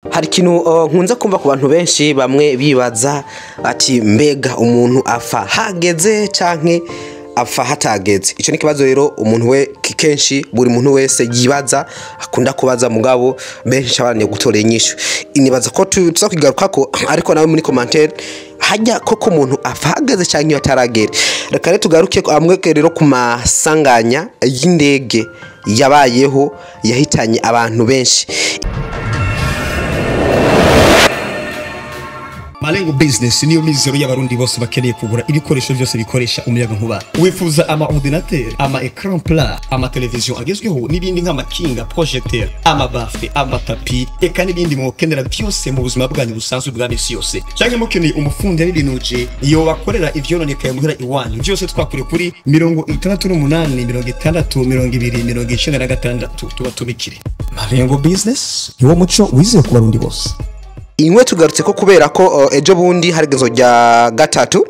Hari ikintu nkunze kumva ku bantu benshi bamwe bibaza ati mbega umuntu apfa hageze canke apfa hatageze. Ico ni kibazo rero umuntu we kenshi buri muntu wese yibaza akunda kubaza mugabo benshi cyabanye gutorera inyishu. Inibaza ko tuza kwigarukako ariko nawe muri commentaire hajya koko umuntu apfa hageze canke ataragera. Reka rero tugaruke amwe rero ku masanganya y'indege yabayeho yahitanye abantu benshi. Malengo business niyo mizero y'abarundi bose bakeneye kugura ibikoresho byose bikoresha umuyaga nkuba. Wifuza ama ordinateur, ama écran plat, ama television agezweho n'ibindi nk'amakinga, projecteur, ama bafle, ama tapi, eka n'ibindi mukenera byose mu buzima bwanyu busanzwe bwa misi yose. Cyangwa mukeneye umufundi y'ibinuje iyo bakorera ivyononekaye muhira iwanyu. Byose twakure kuri 68 tuba tubikire. Malengo business niwo muco wizeye ku barundi bose. Inwe tugarutse ko kubera ko ejo bundi harigenzo rya gatatu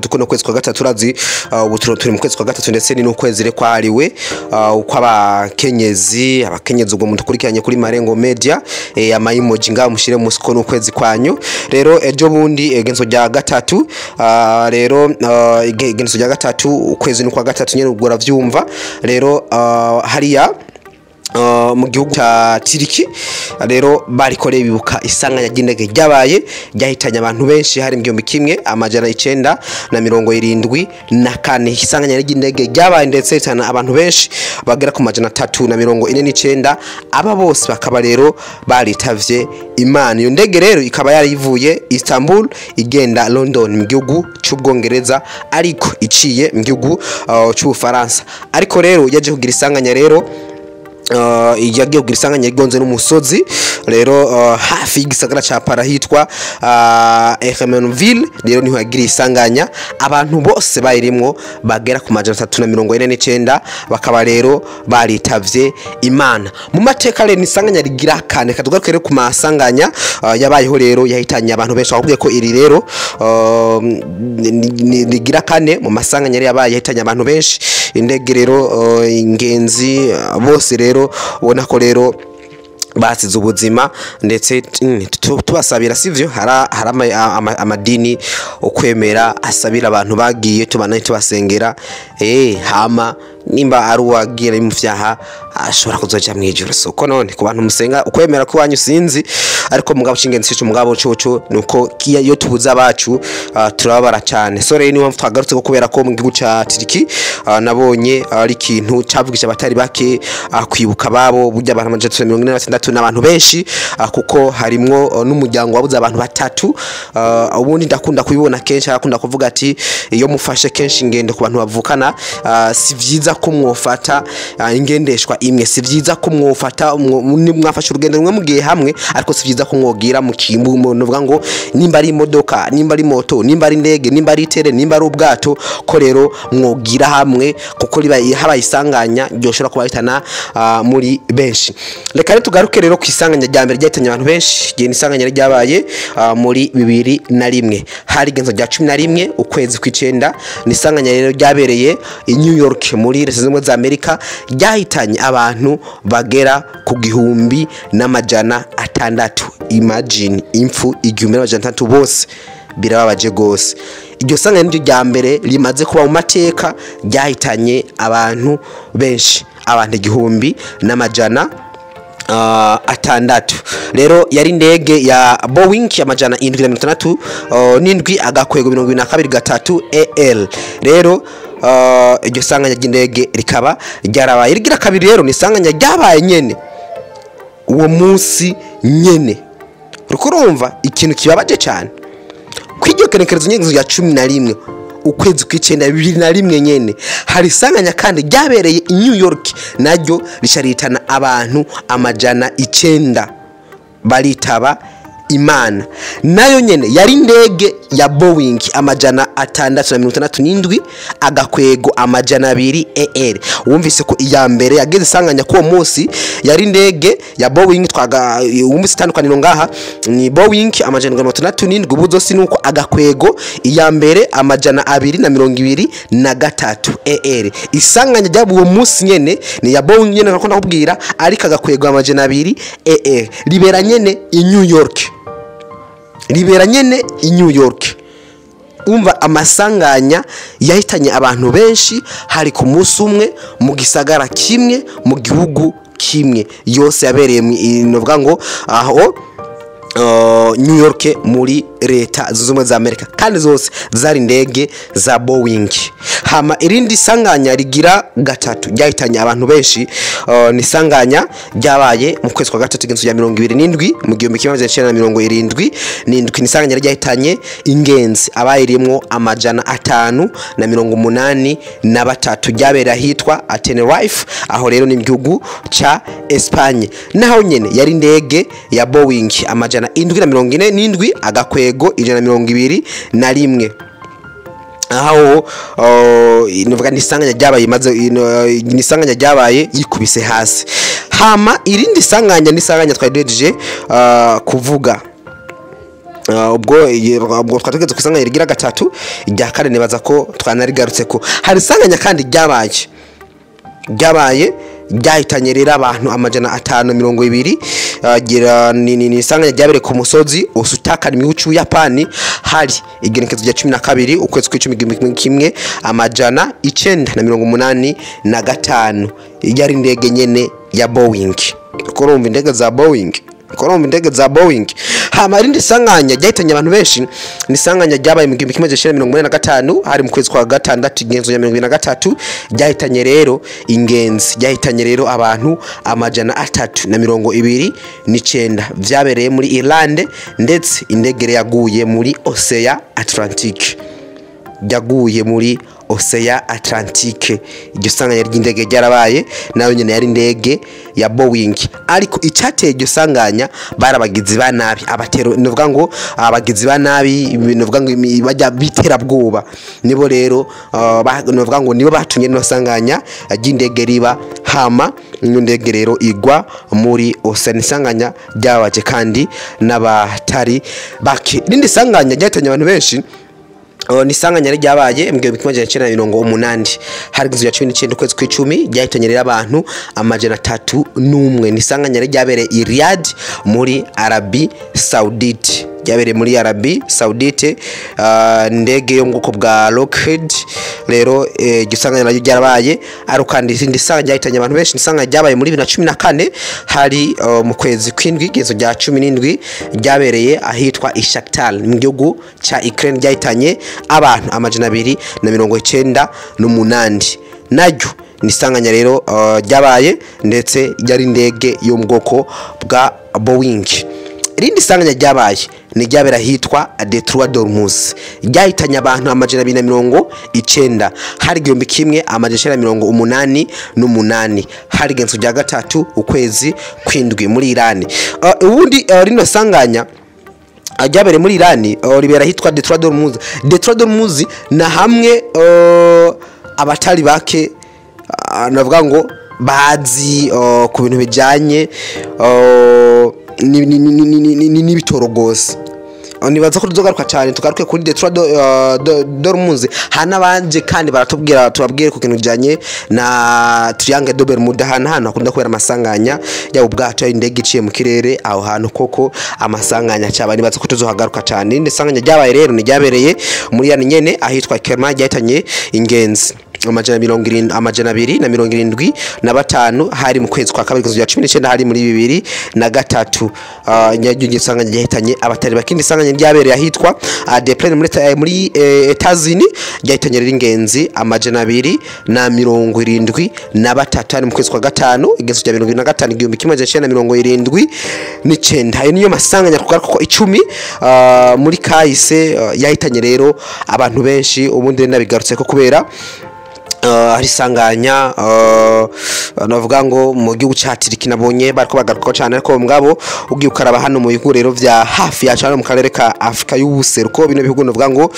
kuno kwezi kwa gatatu razi ubuturo turi mu kwezi kwa gatatu ndetse ni n'ukwezi rekwariwe uko abakenyezi ubwo muntu kurikiranye kuri Malengo Media ama emoji ngaho mushire musiko n'ukwezi kwanyu. Rero ejo bundi egenzo rya gatatu rero egenzo rya gatatu ukwezi n'ukwa gatatu nyene ubwo ravyumva. Rero hariya mu gihugu cya Tiriki rero barikoreye bibuka isanganya ry'indege ryabaye ryahitanye abantu benshi hari 1974 isanganya ry'indege ryabaye ndetse cyane abantu benshi bagera ku 349 aba bose bakaba rero baritavye Imana. Iyo ndege rero ikaba yarivuye Istanbul igenda London mu gihugu cy'Ubwongereza ariko iciye mu gihugu cy'Ubufaransa. Ariko rero yaje kugira isanganya rero yagiye kugira isanganya rigonze n'umusozi rero hafi y'igisagara ca Parahitwa Ermenonville. Rero niho yagira isanganya abantu bose bayirimwo bagera ku 349 bakaba rero baritavye Imana. Mu mateka rero isanganya rigira kane katugaruke rero ku masanganya yabayeho rero yahitanye abantu benshi. Ahubwo ko iri rero rigira kane mu masanganya yabaye yahitanye abantu benshi. Indege rero ingenzi bose rero ubona ko rero basize ubuzima ndetse tubasabira sivyo hari amadini ukwemera asabira abantu bagiye tubanaye tubasengera hama nimba ari uwagira mu vyaha ashobora kuzoja mwijuru. Soko none ku bantu musenga ukwemera ko wanyu sinzi ariko mugabo cingenzi cyo mugabo coco nuko kiya yo tubuza bacu turabara cyane. So rero niyo twagarutse ko kubera ko mu gihugu ca Tiriki nabonye ari kintu cavugisha batari bake kwibuka babo burya abantu 146 n'abantu benshi kuko harimwo n'umuryango wabuze abantu batatu. Ubundi ndakunda kubibona kenshi akunda kuvuga ati iyo mufashe kenshi ingendo ku bantu bavukana si vyiza ko mwofata ingendeshwa imwe, si vyiza ko mwofata mwafashe urugendo rumwe mugiye hamwe ariko si vyiza ko mwogira mu kimbu novuga ngo nimba ari imodoka nimba ari moto nimba ari indege nimba ari tere nimba ari ubwato ko rero mwogira hamwe kuko haba isanganya ryoshora kubahitana muri benshi. Reka rero tugaruke rero ku isanganya rya mbere ryahitanye abantu benshi gihe isanganya ryabaye muri 2001 hari genzo rya 11 ukwezi kw'icenda. Ni isanganya rero ryabereye i New York muri Leta Zunze Ubumwe za Amerika ryahitanye abantu bagera ku 1,600. Imagine impfu 1,600 bose birababaje gose. Iryo sanganya niryo rya mbere rimaze kuba mu mateka ryahitanye abantu benshi abantu 1,600. Rero yari indege ya Boeing ya 767 agakwego 22 AL. Rero iryo sanganya ry'indege rikaba ryarabaye rigira kabiri. Rero ni sanganya ryabaye nyene uwo munsi nyene. Rukurumva ikintu kibabaje cyane kwiryo kenekerezo nyengezo ya 11 ukwezi kw'icenda 2001 nyene hari sanganya kandi ryabereye i New York naryo risharitana abantu 900 baritaba Imana. Nayo nyene yari indege ya Boeing amajana 667 agakwego amajana 2 ER. Wumvise ko iya mbere yageze isanganya ko munsi yari indege ya Boeing twaga wumvise tandukaniro ngaha ni Boeing amajana 667 ubuzosi nuko agakwego iya mbere amajana 223 ER. Isanganya ryabuwe munsi nyene ni ya Boeing nyene nako ndakubwira ariko agakwego amajana 2 ER libera nyene i New York. Libera nyene i New York. Umva amasanganya yahitanye abantu benshi hari ku munsi umwe mu gisagara kimwe mu gihugu kimwe yose yabereye novuga ngo aho New York muri leta z'ubumwe za Amerika kandi zose zari indege za Boeing. Hama irindi sanganya rigira gatatu ryahitanye abantu benshi ni sanganya ryabaye mu kwezi kwa gatatu genzo ya 27 mu gihumbi kimwe 1977 ni sanganya ryahitanye ingenzi abayirimwo amajana 583 ryabera hitwa Tenerife aho rero ni mu gihugu ca Espagne. Naho nyene yari indege ya Boeing amajana 747 agakwego 121 aho novuga nisanganya ryabaye maze nisanganya ryabaye yikubise hasi. Hama irindi sanganya nisanganya twadeje kuvuga ubwo twategeze kusanganya rigira gatatu rya kane nibaza ko twanarigarutse ko hari sanganya kandi ryabaye ryahitanye rero abantu amajana 520 gira ni sanganya ryabere ku musozi usutakana imihucu Japani hari igenekezo rya 12 ukwezi kwa 11 amajana 985 yari indege nyene ya Boeing. Korombe indege za Boeing hama irindi sanganya ryahitanye abantu benshi ni sanganya ryabaye mu 1985 hari mu kwezi kwa gatandatu igenzo ya 2023 ryahitanye rero ingenzi ryahitanye rero abantu amajana 329 vyabereye muri Irlande ndetse indege yaguye muri Ocean Atlantic iryo sanganya ry'indege ryarabaye nayo nyene yari indege ya Boeing ariko icateye iryo sanganya barabagizi ba nabi abatero novuga ngo abagizi ba nabi novuga ngo bajya bitera bwoba nibo rero novuga ngo nibo batumye no sanganya ry'indege riba hama indege rero igwa muri Ocean. Sanganya ryabaje kandi n'abatari bake. Rindi sanganya ryatanye abantu benshi ni sanganya ryabaye mu 1980 hari gizo ya 19 kwezi kwa 10 ryahitanye rero abantu amajana 301 ni sanganya ryabereye i Riyadh muri Arabie Saoudite ndege yo ngoko bwa Lockheed rero gisanganya naryo ryarabaye arukandi izindi sanganya ryahitanye abantu benshi nisanganya ryabaye muri 2014 hari mu kwezi kw'indwi gizo rya 17 ryabereye ahitwa Ishaktal mu gihugu ca Ukraine ryahitanye abantu amajana 298 naryo nisanganya rero ryabaye ndetse yari indege yo ngoko bwa Boeing. Irindi sanganya ryabaye ni ryabera hitwa Detroit Dormus ryahitanye abantu amajana 290 hari igihumbi kimwe amajana 188 hari genzo rya gatatu ukwezi kw'indwi muri Iran. Ubundi rino sanganya ryabere muri Iran ribera hitwa Detroit Dormus na hamwe abatari bake navuga ngo bazi ku bintu bijanye ni bitoro gose nibaza ko tuzogaruka cyane tugaruke kuri Detroit Dormus hana banje kandi baratubwira tubabwire ku kintu janye na Triangle de Bermuda hana akunda kubera amasanganya ya ubwato indege iciye mu kirere aho hantu koko amasanganya cyaba nibaza ko tuzohagaruka cyane ndesanganya ryabaye rero ni ryabereye muri yani nyene ahitwa Kerma ryahitanye ingenzi amajana 275 hari mu kwezi kwa kabiri kuzo ya 19 hari muri 2003 nyajye sanganya ryahitanye abatari bakindi sanganya ryabereye ahitwa De Plaine muri Etazini ryahitanye ringenzi amajana 273 mu kwezi kwa gatanu igezo cya 2025 igihumbi kimwe 1979 ayo niyo masanganya kugaruka ko 10 muri kahise yahitanye rero abantu benshi ubundi nabigarutse ko kubera hari sanganya navuga ngo mu gihugu cyatiriki nabonye bariko bagaruka cyane ariko mugabo ugiye ukaraba hano mu bihugu rero vya hafi ya cyane mu karere ka Afrika y'ubuseruko bino bihugu navuga ngo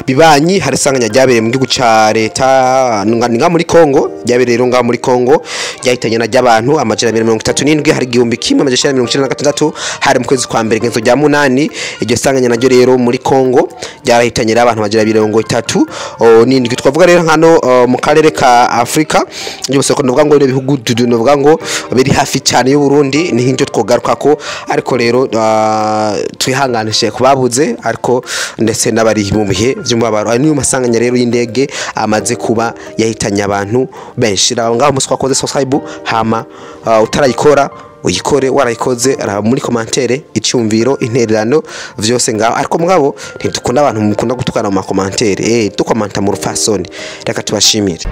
bibanyi hari sanganya ryabereye mu gihugu ca leta nga muri Kongo ryabereye rero nga muri Kongo ryahitanye na ry'abantu amajana 237 hari igihumbi kimwe amajana 196 hari mu kwezi kwa mbere genzo rya 8 iryo sanganya naryo rero muri Kongo ryarahitanye abantu amajana 230 nindwi twavuga rero hano mu karere ka Afrika yose ko navuga ngo ibihugu navuga ngo biri hafi cyane y'u Burundi ni hinjo twogaruka ko ariko rero twihanganishe kubabuze ariko ndetse n'abari mu bihe by'umubabaro ari niyo masanganya rero y'indege amaze kuba yahitanye abantu benshi ngaho muswa koze subscribe hama utarayikora uyikore warayikoze muri commentaire icyumviro intererano vyose ngaho ariko mugabo ntitukunda abantu mukunda gutukana mu commentaire dukomanta mu rufasoni reka tubashimire.